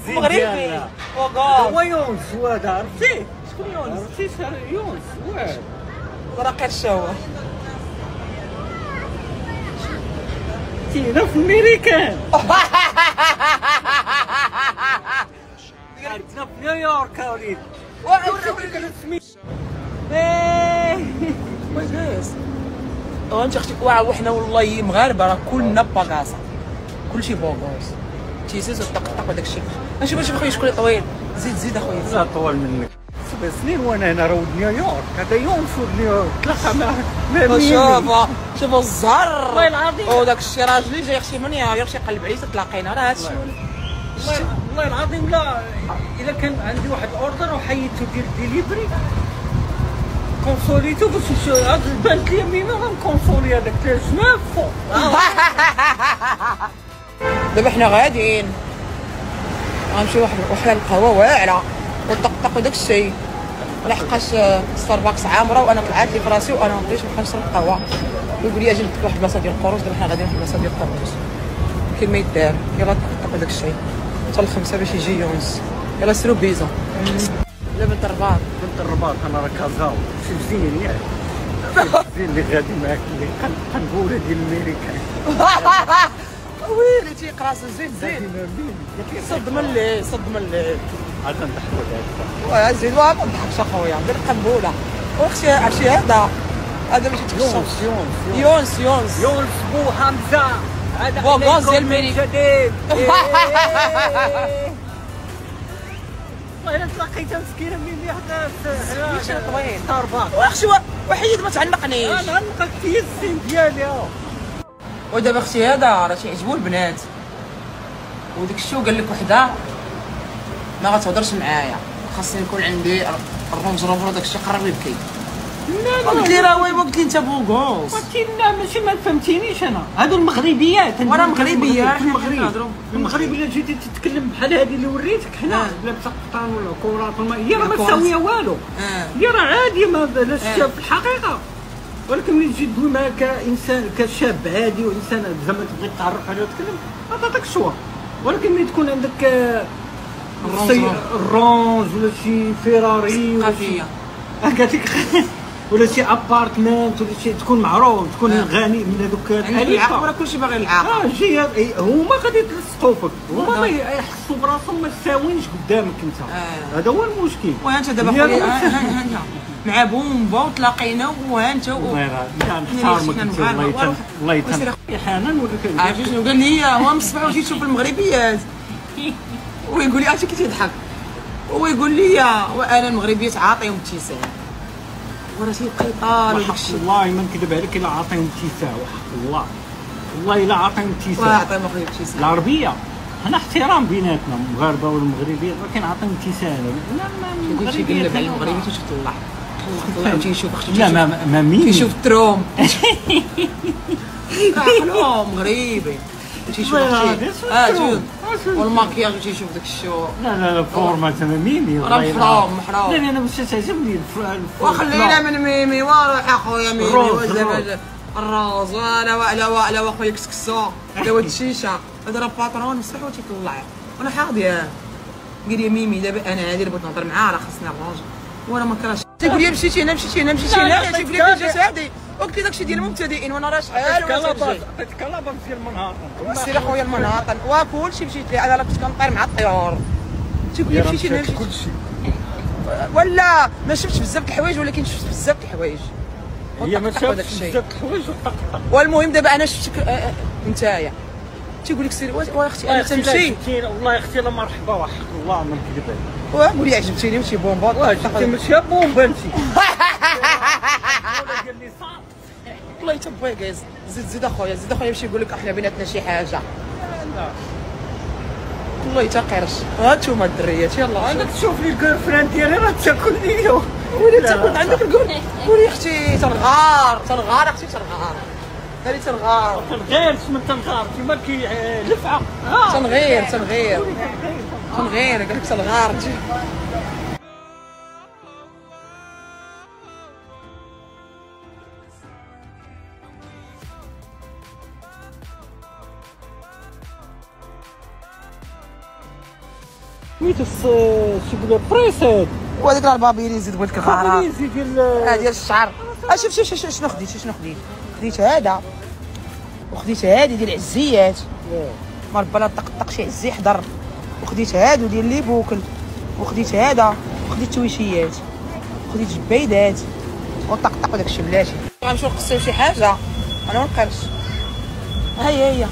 مغربي هو يونس وهذا عرفتيه؟ شكون يونس؟ عرفتي يونس واعر راه قرشه هو. تينا في الميريكان عندنا في نيويورك وليد انت اختي وحنا والله مغاربه راه كلنا باكاسا كلشي بوغوس تيزيز وطقطق وداك الشيء. نشوف اخويا شكون اللي طويل. زيد اخويا. لا طول منك 7 سنين وانا هنا راه ولد نيويورك. هذا يونس ولد نيويورك تلاقى مع شوف الزهر والله العظيم وداك الشيء راجلي جاي اختي من نيويورك شي قلب عليه تلاقينا راه هادشي. والله العظيم لا الا كان عندي واحد الاوردر وحيدته ديال ديليفري كونسوليتو باش بانت لي ميمه غنكونسولي هذاك 3 سنين فوق. دابا حنا غاديين غنمشيو واحد القهوه واعره وطقطق وداك الشيء لحقاش ستاربكس عامره وانا طلعت لي فراسي وانا ما بغيتش نبقى نشرب قهوه. يقول لي اجي نديك واحد البلاصه ديال القروش. دابا حنا غاديين في البلاصه ديال القروش كاين ما يدار. يلا طقطق وداك الشيء حتى الخمسه باش يجي يونس. يلا سيرو بيزا. لا بنت الرباط. بنت الرباط انا راه كازاو شي زين ياك زين اللي غادي معاك اللي قنبوله ديال الميريكان. ويلي تيقرا زين صد من الليل عاد نضحكوا عليها زين ما تضحكش اخويا دير قنبوله. واختي عرفتي هذا باش يتخشش يونس بو حمزه هذا بو غوز ديال الميريكان. والله الا تلاقيتها مسكينه ملي حدا طويل ستاربكس. واختي وحيد ما تعنقنيش. انا عنقك في السن ديالي. ودابا اختي هذا راه تيعجبو البنات وداك الشيء قال لك وحده ما غتهضرش معايا خاصني يكون عندي الرونج روفر وداك الشيء قرب يبكي. لا قلت لي راه وين قلت لي انت بوغوس. لا ماشي ما فهمتينيش انا. هادو المغربيات وانا مغربيه المغرب الا جيتي تتكلم بحال هذه اللي وريتك حنا لابسه قطان ولا كورات ولا هي راه ما تساويه والو. هي راه عاديه ما لاش في الحقيقه. ولكن ملي تجي تدوي معاه كانسان كشاب عادي وانسان زعما تبغي تعرف عليه وتتكلم عطاتك الشوا. ولكن ملي تكون عندك الرونج ولا شي فيراري ولا شي قالت لك ولا شي ابارتمنت ولا شي تكون معروف تكون غني من هذوك العاق. راه كلشي باغي العاق. جي هما غادي يتلصقوا فيك. هما ما يحسوا براسهم ما تساوينش قدامك انت. هذا هو المشكل. وانت دابا خويا مع بومبا وتلاقينا وانت الله نحتارمك انت. الله يتم حنان ولا عرفتي شنو قال لي هو من الصباح وجيت نشوف المغربيات ويقول لي عرفتي كي تيضحك هو يقول لي وانا المغربيات عاطيهم ابتسام وراه تيبقى يطال وداك الشيء. والله ما نكذب عليك الا عاطيهم ابتسام وحق والله الا عاطيهم ابتسام. عطيهم اخويا ابتسام. العربيه حنا احترام بيناتنا المغاربه والمغربيات ولكن عاطيهم ابتسام. لا قلت يقلب على المغربي تيطلع تيشوف اختي لا ما مين تيشوف تروم عقلو مغربي تيشوف اختي والماكياج تيشوف داك الشو. لا فورما تما ميمي راه محرام. لا انا باش تعجبني وخلينا من ميمي وروح اخويا ميمي وزعما الروز ولا واخويا كسكسو داو الشيشه هذا راه باترون مسح وتيطلع وانا حاضيه. قال لي ميمي دابا انا هادي اللي بغيت نهضر معاها راه خاصني الروج وانا ما كرهتش. تيقول لي مشيتي هنا تيقول لي جات هادي وقلت لي داكشي ديال المبتدئين وانا راه شحال عطيتك لاباس ديال المنهاطن. سير اخويا المنهاطن وكلشي مشيت ليه انا كنت كنطير مع الطيور. تيقول لي مشيتي كلشي ولا ما شفتش بزاف د الحوايج ولكن شفت بزاف د الحوايج. هي ما شفتش بزاف د الحوايج وطقطق. والمهم دابا انا شفتك نتايا تيقول لك سير واختي انا تمشي. والله يا اختي لا مرحبا وحق الله ما نكذب عليك. وقول لي عجبتيني وشي بومبا. عجبتي ماشي بومبا انت. قال لي صافي الله يتبع كاز. زيد اخويا باش يقول لك احنا بيناتنا شي حاجه. لا والله يتقرش. هانتوما الدريات يلاه عندك تشوف لي الجيرل فريند ديالي راه تاكل ليا. ولا تاكل عندك الجيرل. قولي اختي تنغار اختي تنغار. قالي تنغار من تنغار كيما كي لفعه. تنغير قال لك تنغار. سميتو شي بريسيد، وهذيك البابيلي زيد بغيت الغرام البابيلي ديال الشعر. شوف شنو خديت هذا، وخديت هادي ديال العزيات مربى لا طقطق شي عزي حضر، وخديت هادو ديال لي بوكل، وخديت هذا، وخديت تويشيات، وخديت جبيدات وطقطق وداكشي بلاتي. غنمشيو نقصيو شي حاجه انا ونقرش. هي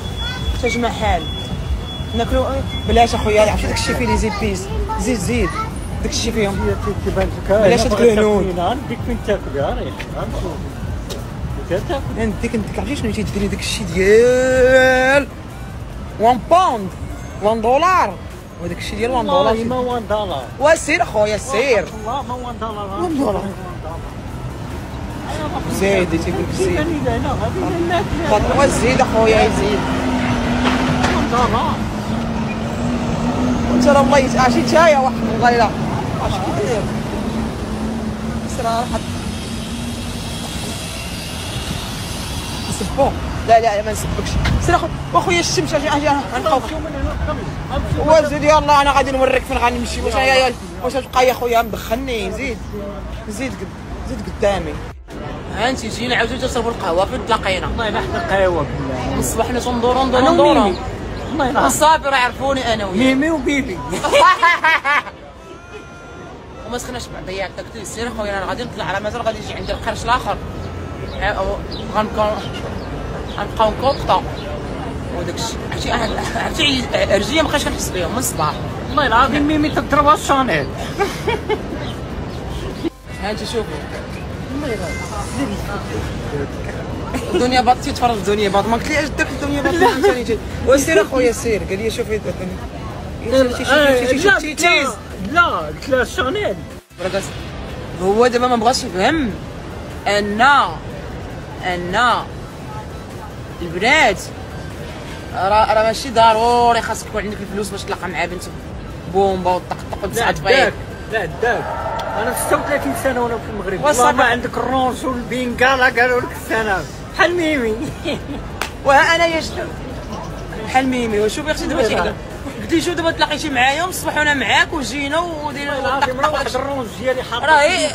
تجمع حال ناكلو بلاش اخويا، عرفتي داكشي فيه لي زيبيس، زيد داكشي فيهم كيبان لك بلاش هادوك الهنود. نديك فين تاكل يا ريح نديك عرفتي شنو تيديري داكشي ديال 1 باوند 1 دولار، وداك الشيء ديال 1 دولار. والله ما 1 دولار. وسير اخويا سير. والله ما 1 دولار. 1 دولار. زيد تيقول لك زيد. فاطمه زيد اخويا يزيد. 1 دولار. وانت راه الله عرفتي نتايا واحد الله لا. اش كيدير؟ صراحه نسبو. لا ما نسبكش. سير اخويا الشمس اجي غنبقاو. وزيد يلاه انا غادي نوريك فين غنمشي. واش تبقى يا خويا مدخلني؟ زيد قدامي. ها انت جينا عاوتاني تشربوا القهوه، فين تلاقينا؟ والله لا حنا قهوه بالله. من الصباح حنا تندورو والله لا صافي راه عرفوني انا وياك. ميمي وبيبي. وما سخناش بعضيات داك السير اخويا، انا غادي نطلع على مازال غادي يجي عندي القرش الاخر. غنبقاو نكوكطو وداك الشيء. عرفتي رجليا مابقيتش كنحس بهم من الصباح. والله العظيم ميمي تضربها الشانيل. ها انت شوفوا الدنيا باط تيتفرج الدنيا باط، ما قلتليش داك الدنيا باط ثاني. وسير اخويا سير، قال لي شوفي لا قلت له الشانيل. هو دابا ما بغاش يفهم ان البنات راه ماشي ضروري خاصك يكون عندك الفلوس باش تلاقى مع بنت بومبا وطقطق وتسعة دقايق. لا داك انا 36 سنه وانا في المغرب. والله ما عندك الرونش والبنكالا قالوا لك السنه بحال ميمي. وها انا بحال ميمي. وشوف يا اختي دابا تيقدر قلت لي شوف دابا تلاقيتي معايا والصباح وانا معاك وجينا ودينا واحد الرونج ديالي حاط راهي.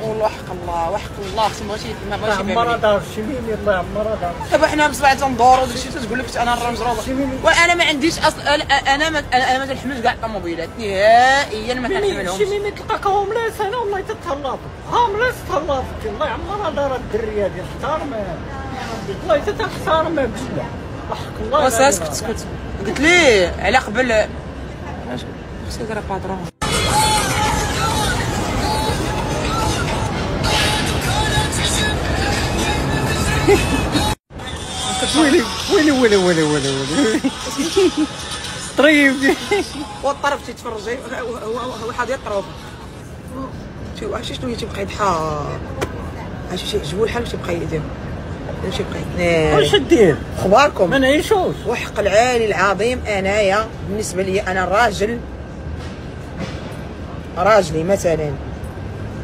والله وحق الله اختي ما بغاش عمرها دار شي ميمي. الله عمرها دار. دابا حنا بصبع تندورو وداكشي تقول لك انا الرونج روبر. وانا ما عنديش انا ما تنحملش كاع الطوموبيلات نهائيا، ما كنحملهمش. شي ميمي تلقاك هومليس انا والله تتهلاط هومليس تهلاط. الله عمرها دارت الدريه هادي احترمها والله تتحترمها بجد. حق الله. اسكت قلت ليه على قبل خصك دير باترون. ويلي طريب. والطرف تيتفرج هو واحد يطرف. عرفتي شنو هي تيبقى يضحك، عرفتي شي عجبو الحال تيبقى يدير واش دير؟ اخباركم؟ ما نعيشوش. وحق العالي العظيم انايا بالنسبه لي انا راجلي مثلا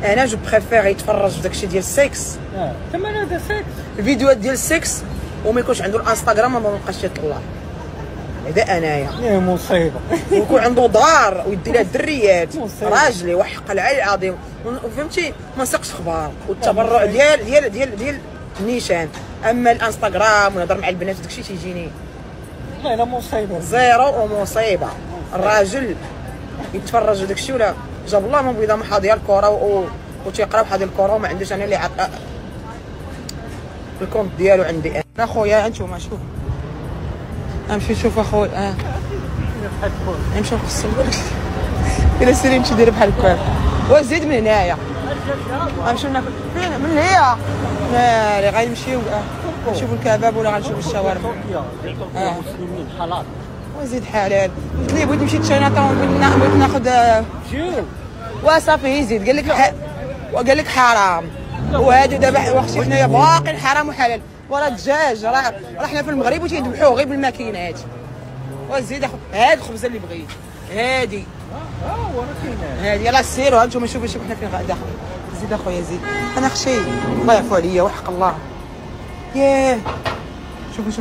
انا جو بريفير يتفرج في داكشي ديال السكس. تمام هذا سكس الفيديوهات ديال السكس وما يكونش عنده الانستغرام ما بقاش يطلع. هذا انايا يا مصيبه. ويكون عنده دار ويدي لها الدريات. راجلي وحق العالي العظيم فهمتي ما نسقش اخبار والتبرع ديال النيشان. اما الانستغرام ونهضر مع البنات داكشي تيجيني والله لا مصيبه زيرو ومصيبه. الراجل يتفرج داكشي ولا جاب الله من بيضه محا ديال الكره وتيقرا بحال ديال الكره وما عندوش انا اللي عطى الكونت ديالو عندي انا. خويا انتوما شوف نمشي نشوف اخويا نمشي نقص الا سيري نمشي دير بحال هكا وزيد من هنايا غنمشيو ناكل من هي ناري غنمشيو نشوفوا الكباب ولا غنشوفوا الشاورما. المسلمين حلال وزيد حلال. قلت ليه بغيت نمشي تشاينا تاون بغيت ناخذ جيل وصافي يزيد قال لك حرام. وهادو دابا واختي حنايا باقيين حرام وحلال. وراه الدجاج راه حنا في المغرب وتيذبحوه غير بالماكينات. وزيد هاد الخبزه اللي بغيت هادي هادي. يلاه سيروا هانتوما شوفوا حنا فين غادا. زيد اخويا زيد انا خشي الله يعفو عليا وحق الله. ياه شوفوا